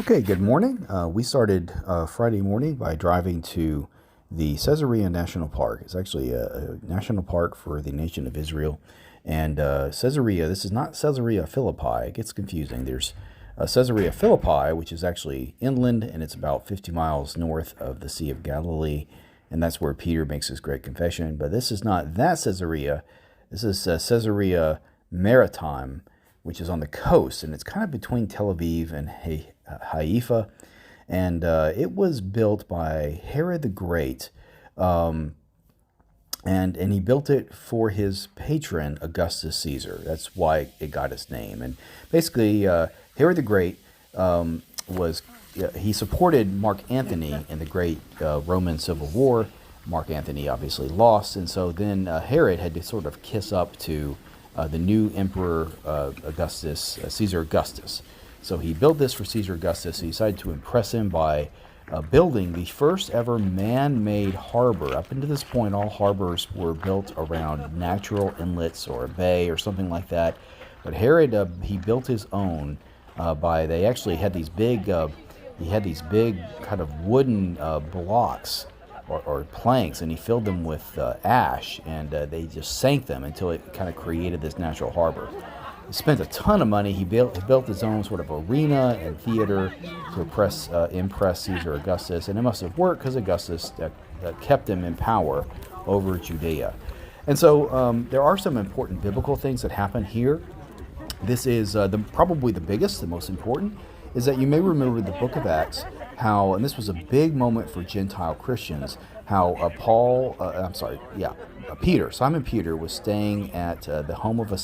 Okay, good morning. We started Friday morning by driving to the Caesarea National Park. It's actually a national park for the nation of Israel. And Caesarea, this is not Caesarea Philippi. It gets confusing. There's Caesarea Philippi, which is actually inland, and it's about 50 miles north of the Sea of Galilee. And that's where Peter makes his great confession. But this is not that Caesarea. This is Caesarea Maritime, which is on the coast, and it's kind of between Tel Aviv and Haifa. And it was built by Herod the Great, and he built it for his patron Augustus Caesar. That's why it got its name. And basically, Herod the Great was he supported Mark Antony in the great Roman Civil War. Mark Antony obviously lost, and so then Herod had to sort of kiss up to the new emperor Augustus, Caesar Augustus. So he built this for Caesar Augustus. He decided to impress him by building the first ever man-made harbor. Up until this point, all harbors were built around natural inlets or a bay or something like that. But Herod, he built his own they actually had these big, he had these big kind of wooden blocks or planks, and he filled them with ash, and they just sank them until it kind of created this natural harbor. He spent a ton of money. He built his own sort of arena and theater to impress Caesar Augustus, and it must have worked because Augustus kept him in power over Judea. And so there are some important biblical things that happen here. This is probably the biggest, the most important, is that you may remember the book of Acts, how, and this was a big moment for Gentile Christians, how Peter, Simon Peter, was staying at the home of a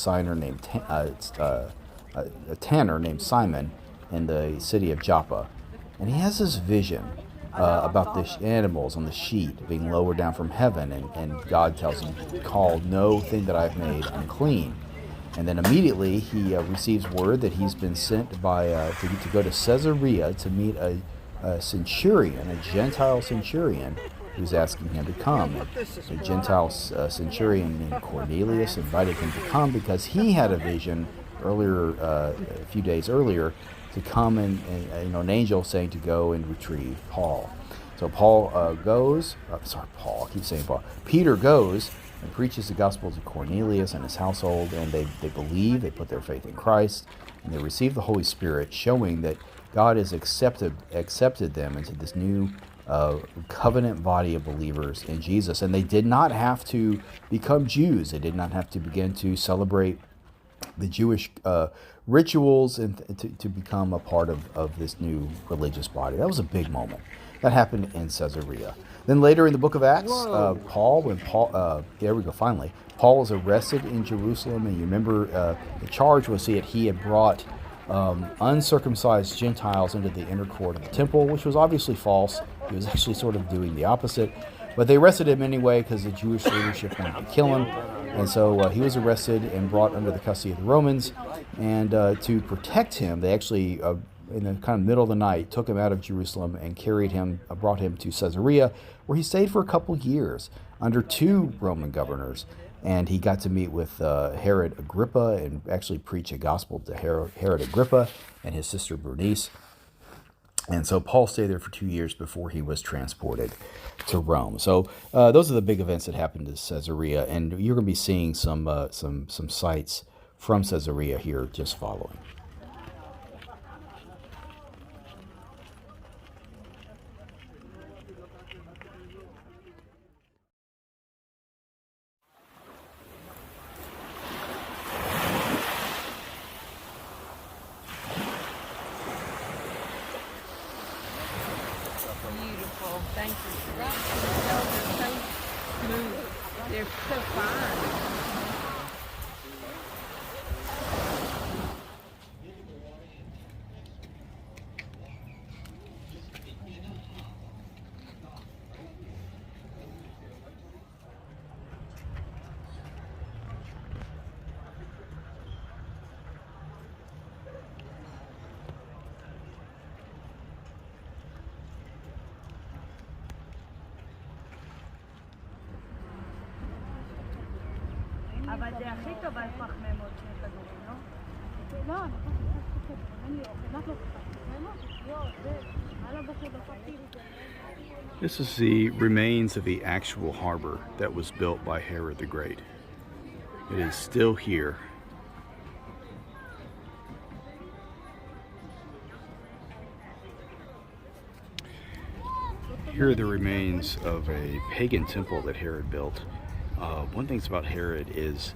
a tanner named Simon in the city of Joppa. And he has this vision about the animals on the sheet being lowered down from heaven, and God tells him, "Call no thing that I've made unclean." And then immediately he receives word that he's been sent to go to Caesarea to meet a centurion, a Gentile centurion, who's asking him to come. And a Gentile centurion named Cornelius invited him to come because he had a vision earlier, a few days earlier, to come and an angel saying to go and retrieve Paul. So Paul goes. Paul. I keep saying Paul. Peter goes and preaches the gospel to Cornelius and his household, and they believe, they put their faith in Christ, and they receive the Holy Spirit, showing that God has accepted them into this new covenant body of believers in Jesus. And they did not have to become Jews. They did not have to begin to celebrate the Jewish rituals and to become a part of this new religious body. That was a big moment. That happened in Caesarea. Then later in the book of Acts, Paul was arrested in Jerusalem, and you remember the charge was that he had brought uncircumcised Gentiles into the inner court of the temple, which was obviously false. He was actually sort of doing the opposite. But they arrested him anyway because the Jewish leadership wanted to kill him. And so he was arrested and brought under the custody of the Romans. And to protect him, they actually, in the kind of middle of the night, took him out of Jerusalem and brought him to Caesarea, where he stayed for a couple years under two Roman governors. And he got to meet with Herod Agrippa and actually preach a gospel to Herod Agrippa and his sister Bernice. And so Paul stayed there for 2 years before he was transported to Rome. So those are the big events that happened to Caesarea, and you're going to be seeing some sites from Caesarea here just following. Beautiful. Thank you. Right. They're so smooth. They're so fine. אבל זה הכי טוב על פחמימות של כדורים, לא? לא, אנחנו חושבים, אין לי אוכל, רק לא פחמימות. This is the remains of the actual harbor that was built by Herod the Great. It is still here. Here are the remains of a pagan temple that Herod built. One thing about Herod is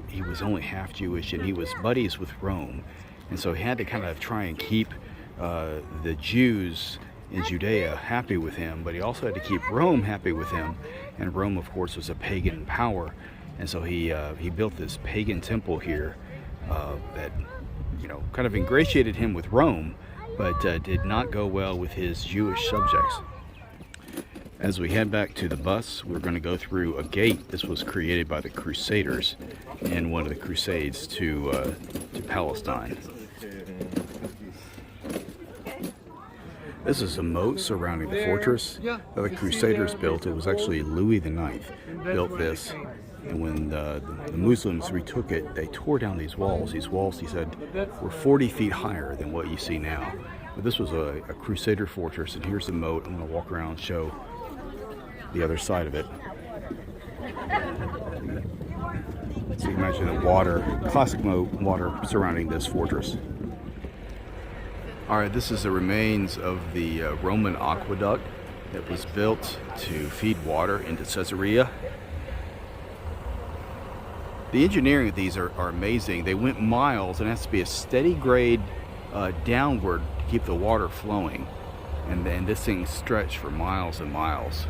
he was only half Jewish, and he was buddies with Rome, and so he had to kind of try and keep the Jews in Judea happy with him, but he also had to keep Rome happy with him, and Rome, of course, was a pagan power, and so he built this pagan temple here that, you know, kind of ingratiated him with Rome, but did not go well with his Jewish subjects. As we head back to the bus, we're going to go through a gate. This was created by the Crusaders in one of the Crusades to Palestine. This is a moat surrounding the fortress that the Crusaders built. It was actually Louis IX built this, and when the Muslims retook it, they tore down these walls. These walls, he said, were 40 feet higher than what you see now. But this was a Crusader fortress, and here's the moat. I'm going to walk around and show the other side of it. So you imagine the water, classic moat water surrounding this fortress. All right, this is the remains of the Roman aqueduct that was built to feed water into Caesarea. The engineering of these are amazing. They went miles, and it has to be a steady grade downward to keep the water flowing. And then this thing stretched for miles and miles.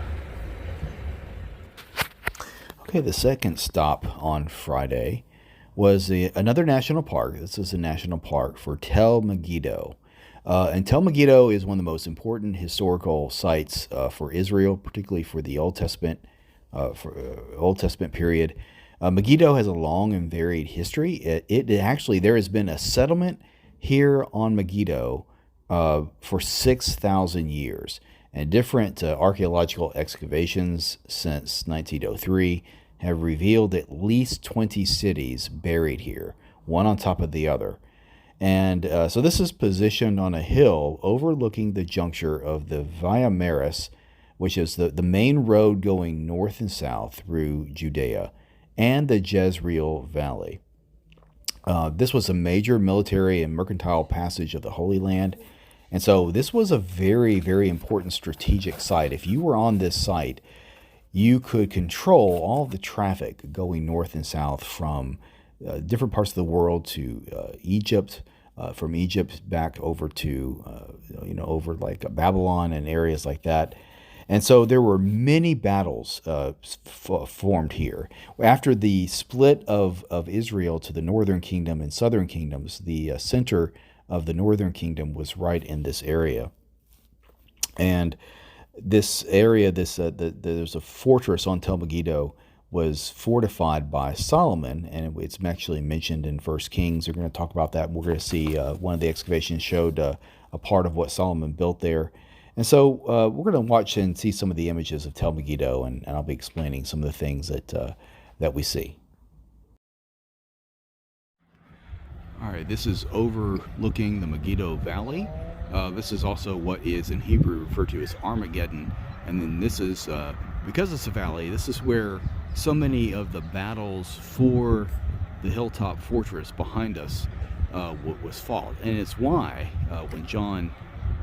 Okay, the second stop on Friday was another national park. This is a national park for Tel Megiddo. And Tel Megiddo is one of the most important historical sites for Israel, particularly for the Old Testament period. Megiddo has a long and varied history. It actually, there has been a settlement here on Megiddo for 6,000 years. And different archaeological excavations since 1903 have revealed at least 20 cities buried here, one on top of the other. And so this is positioned on a hill overlooking the juncture of the Via Maris, which is the main road going north and south through Judea, and the Jezreel Valley. This was a major military and mercantile passage of the Holy Land. And so this was a very, very important strategic site. If you were on this site, you could control all the traffic going north and south from different parts of the world to Egypt, from Egypt back over to, over like Babylon and areas like that. And so there were many battles formed here. After the split of Israel to the northern kingdom and southern kingdoms, the center of the northern kingdom was right in this area. And this area, there's a fortress on Tel Megiddo, was fortified by Solomon, and it's actually mentioned in 1 Kings. We're going to talk about that. We're going to see one of the excavations showed a part of what Solomon built there. And so we're going to watch and see some of the images of Tel Megiddo, and I'll be explaining some of the things that we see. All right, this is overlooking the Megiddo Valley. This is also what is in Hebrew referred to as Armageddon. And then this is, because it's a valley, this is where so many of the battles for the hilltop fortress behind us was fought. And it's why when John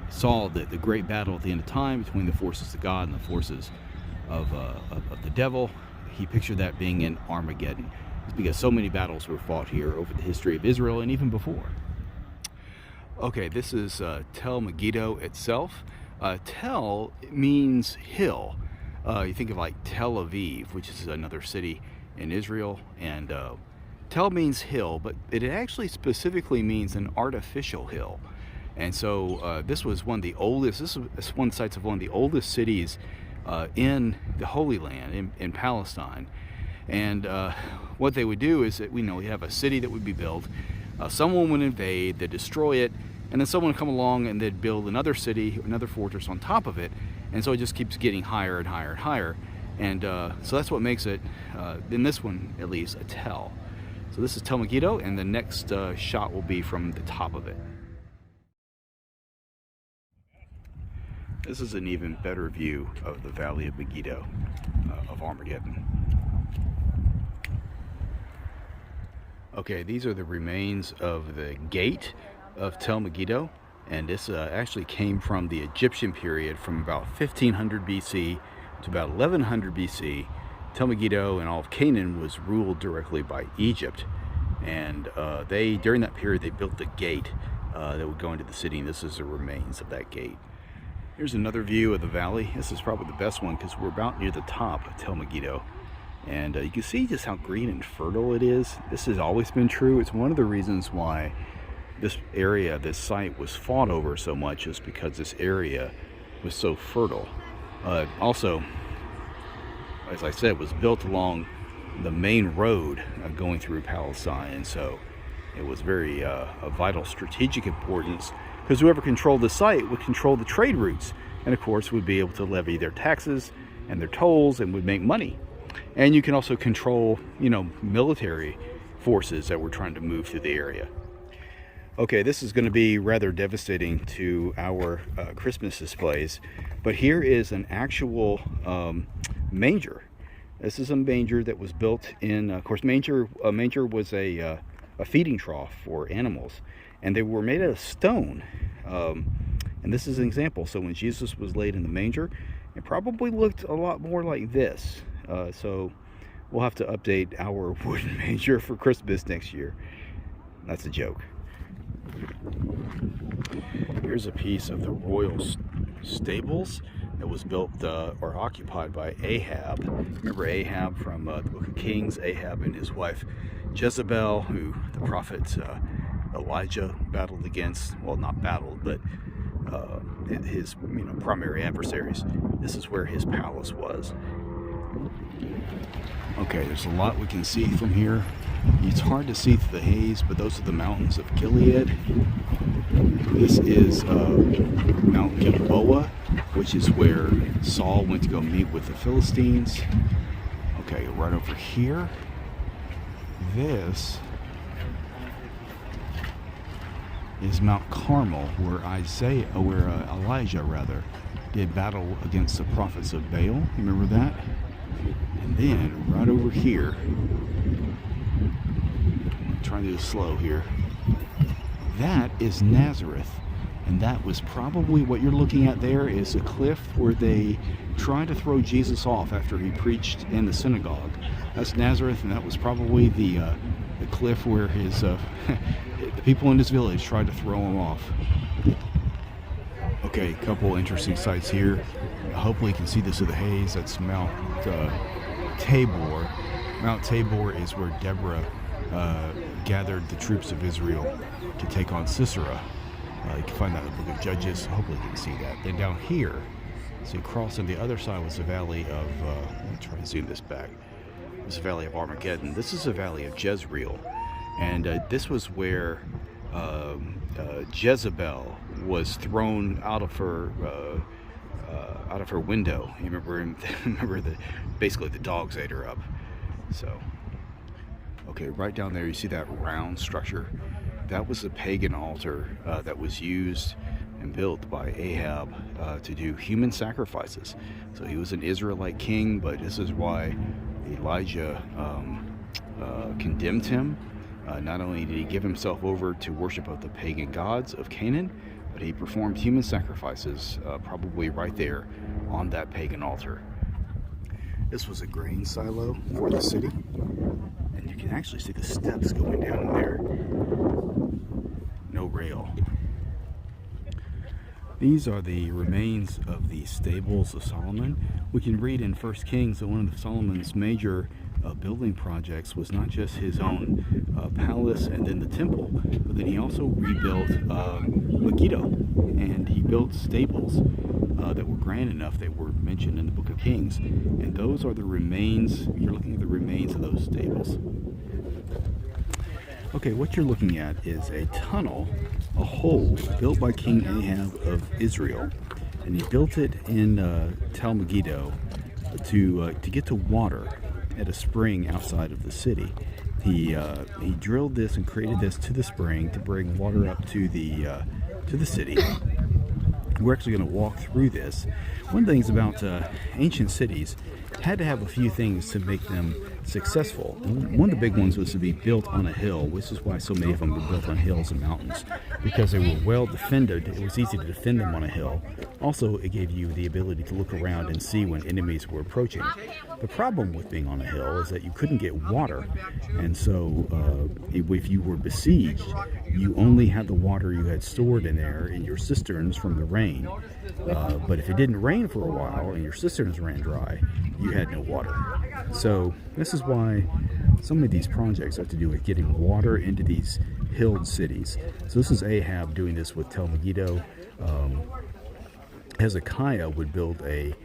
saw the great battle at the end of time between the forces of God and the forces of the devil, he pictured that being in Armageddon. It's because so many battles were fought here over the history of Israel and even before. Okay, this is Tel Megiddo itself. Tel means hill. You think of like Tel Aviv, which is another city in Israel, and Tel means hill, but it actually specifically means an artificial hill. And so this was one of the oldest, this is one of the sites of one of the oldest cities in the Holy Land, in Palestine. And what they would do is that we have a city that would be built, someone would invade, they'd destroy it, and then someone would come along and they'd build another city, another fortress on top of it, and so it just keeps getting higher and higher and higher. And so that's what makes it, in this one at least, a Tel. So this is Tel Megiddo, and the next shot will be from the top of it. This is an even better view of the Valley of Megiddo, of Armageddon. Okay, these are the remains of the gate of Tel Megiddo, and this actually came from the Egyptian period, from about 1500 BC to about 1100 BC. Tel Megiddo and all of Canaan was ruled directly by Egypt, and during that period they built the gate that would go into the city, and this is the remains of that gate. Here's another view of the valley. This is probably the best one because we're about near the top of Tel Megiddo. And you can see just how green and fertile it is. This has always been true. It's one of the reasons why this area, this site, was fought over so much, is because this area was so fertile. Also, as I said, was built along the main road going through Palestine. So it was very of vital strategic importance, because whoever controlled the site would control the trade routes, and of course would be able to levy their taxes and their tolls and would make money. And you can also control, military forces that were trying to move through the area. Okay, this is going to be rather devastating to our Christmas displays, but here is an actual manger. This is a manger that was built in, of course, a manger was a feeding trough for animals, and they were made out of stone. And this is an example. So when Jesus was laid in the manger, it probably looked a lot more like this. So we'll have to update our wooden manger for Christmas next year. That's a joke. Here's a piece of the royal stables that was built or occupied by Ahab. Remember Ahab from the Book of Kings? Ahab and his wife Jezebel, who the prophet Elijah battled against. Well, not battled, but his primary adversaries. This is where his palace was. Okay, there's a lot we can see from here. It's hard to see through the haze, but those are the mountains of Gilead. This is Mount Gilboa, which is where Saul went to go meet with the Philistines. Okay, right over here. This is Mount Carmel, where Elijah did battle against the prophets of Baal. Remember that? And then right over here, I'm trying to do slow here. That is Nazareth, and that was probably what you're looking at there is a cliff where they tried to throw Jesus off after he preached in the synagogue. That's Nazareth, and that was probably the cliff where his the people in this village tried to throw him off. Okay, a couple interesting sights here. Hopefully you can see this through the haze. That's Mount Tabor. Mount Tabor is where Deborah gathered the troops of Israel to take on Sisera. You can find that in the Book of Judges. Hopefully you can see that. Then down here, so you cross on the other side was the valley of, let me try to zoom this back. This is the valley of Armageddon. This is the valley of Jezreel. And this was where Jezebel was thrown out of her window. You remember basically the dogs ate her up. So, okay, right down there you see that round structure. That was a pagan altar that was used and built by Ahab to do human sacrifices. So he was an Israelite king, but this is why Elijah condemned him. Not only did he give himself over to worship of the pagan gods of Canaan, but he performed human sacrifices probably right there on that pagan altar. This was a grain silo for the city, and you can actually see the steps going down there. No rail. These are the remains of the stables of Solomon. We can read in 1 Kings that one of Solomon's major building projects was not just his own palace and then the temple, but then he also rebuilt Megiddo, and he built stables that were grand enough that were mentioned in the Book of Kings. And those are the remains. You're looking at the remains of those stables. Okay, what you're looking at is a tunnel, a hole built by King Ahab of Israel, and he built it in Tel Megiddo to get to water at a spring outside of the city. He drilled this and created this to the spring to bring water up to the city. We're actually going to walk through this. One of the things about ancient cities had to have a few things to make them successful. One of the big ones was to be built on a hill, which is why so many of them were built on hills and mountains, because they were well defended. It was easy to defend them on a hill. Also, it gave you the ability to look around and see when enemies were approaching. The problem with being on a hill is that you couldn't get water, and so if you were besieged, you only had the water you had stored in there in your cisterns from the rain. But if it didn't rain for a while and your cisterns ran dry, you had no water. So this is why so many of these projects have to do with getting water into these hilled cities. So this is Ahab doing this with Tel Megiddo. Hezekiah would build a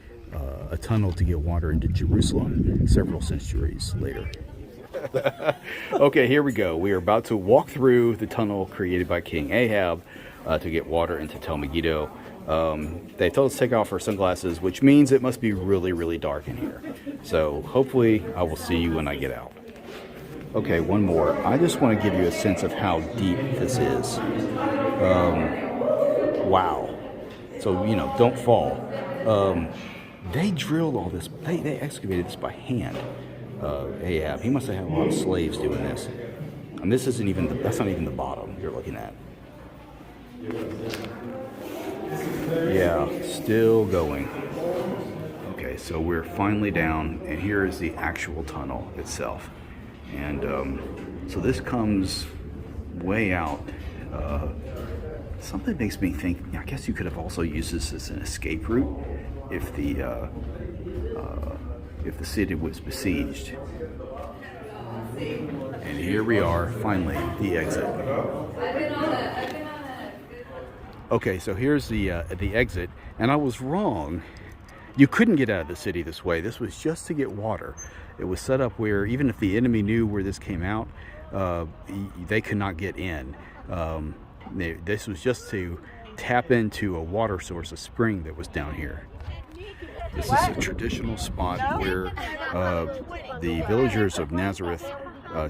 tunnel to get water into Jerusalem several centuries later. Okay, here we go. We are about to walk through the tunnel created by King Ahab to get water into Tel Megiddo. They told us to take off our sunglasses, which means it must be really, really dark in here. So hopefully I will see you when I get out. Okay, one more. I just want to give you a sense of how deep this is. Wow. So, you know, don't fall. They drilled all this. They excavated this by hand. Ahab, he must have had a lot of slaves doing this. And this isn't even that's not even the bottom you're looking at. Yeah, still going. Okay, so we're finally down, and here is the actual tunnel itself. And so this comes way out. Something makes me think, I guess you could have also used this as an escape route if the city was besieged. And here we are, finally, the exit. Okay, so here's the exit, and I was wrong. You couldn't get out of the city this way. This was just to get water. It was set up where even if the enemy knew where this came out, they could not get in. This was just to tap into a water source, a spring that was down here. This is a traditional spot where the villagers of Nazareth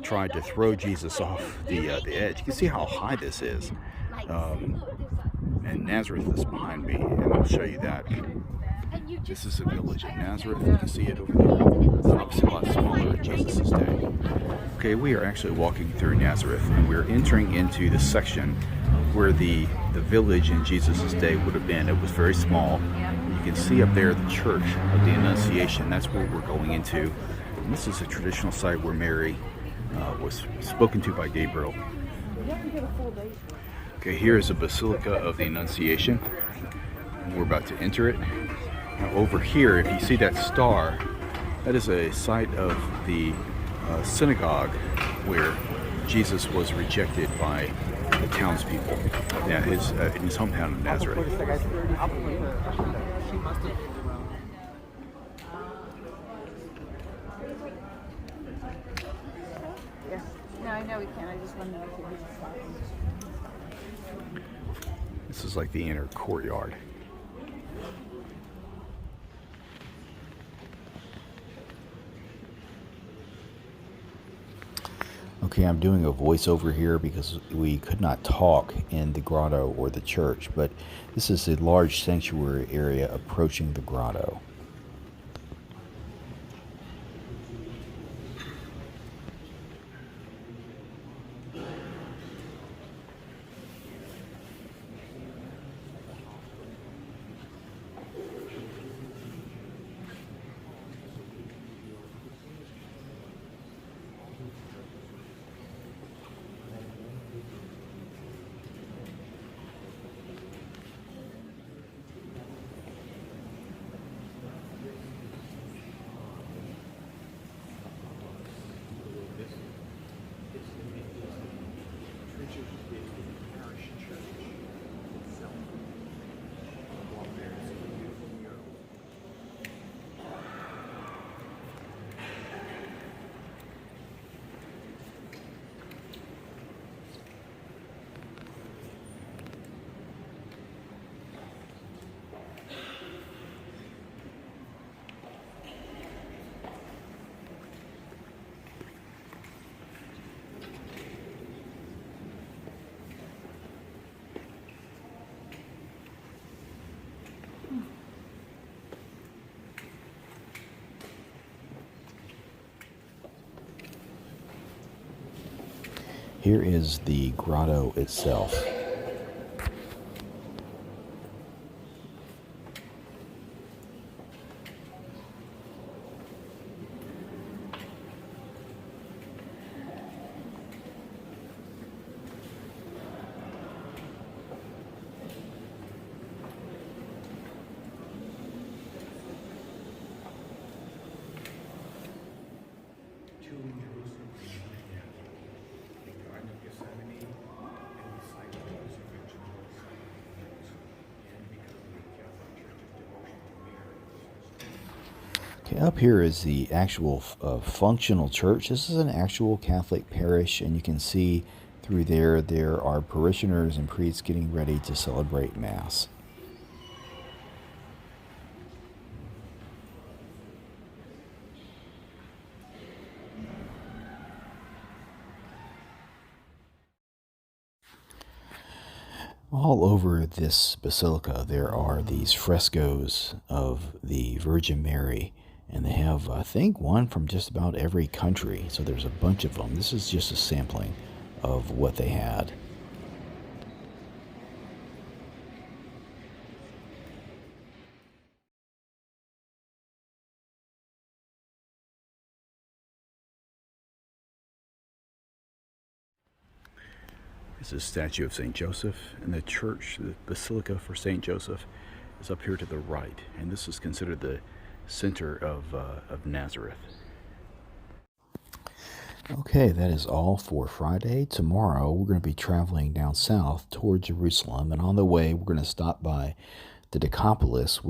tried to throw Jesus off the edge. You can see how high this is. And Nazareth is behind me, and I'll show you that. This is the village of Nazareth. You can see it over there. It's obviously a lot smaller in Jesus' day. Okay, we are actually walking through Nazareth, and we're entering into the section where the village in Jesus' day would have been. It was very small. You can see up there the church of the Annunciation. That's where we're going into. And this is a traditional site where Mary was spoken to by Gabriel. Okay, here is the Basilica of the Annunciation. We're about to enter it. Now over here, if you see that star, that is a site of the synagogue where Jesus was rejected by the townspeople in his hometown of Nazareth. No, I know we can. I just want to know if you're This is like the inner courtyard. Okay, I'm doing a voiceover here because we could not talk in the grotto or the church, but this is a large sanctuary area approaching the grotto. Here is the grotto itself. Two in Jerusalem and one in Nazareth, the Garden of Gethsemane, and the site of the crucifixion of the Son of Man, and because of the Catholic Church's devotion to Mary. Okay, up here is the actual functional church. This is an actual Catholic parish, and you can see through there are parishioners and priests getting ready to celebrate Mass. All over this basilica, there are these frescoes of the Virgin Mary, and they have, I think, one from just about every country. So there's a bunch of them. This is just a sampling of what they had. This is a statue of St. Joseph, and the church, the Basilica for St. Joseph, is up here to the right, and this is considered the center of Nazareth. Okay, that is all for Friday. Tomorrow, we're going to be traveling down south toward Jerusalem, and on the way, we're going to stop by the Decapolis,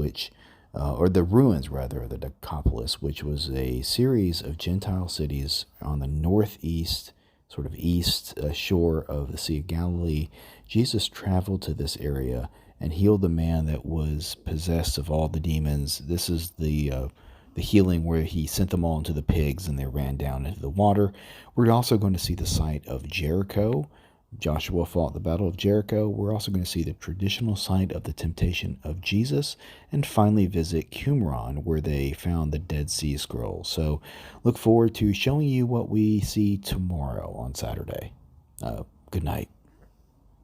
or the ruins, rather, of the Decapolis, which was a series of Gentile cities on the northeast, sort of east shore of the Sea of Galilee. Jesus traveled to this area and healed the man that was possessed of all the demons. This is the healing where he sent them all into the pigs and they ran down into the water. We're also going to see the site of Jericho. Joshua fought the Battle of Jericho. We're also going to see the traditional site of the temptation of Jesus, and finally visit Qumran, where they found the Dead Sea Scrolls. So look forward to showing you what we see tomorrow on Saturday. Good night.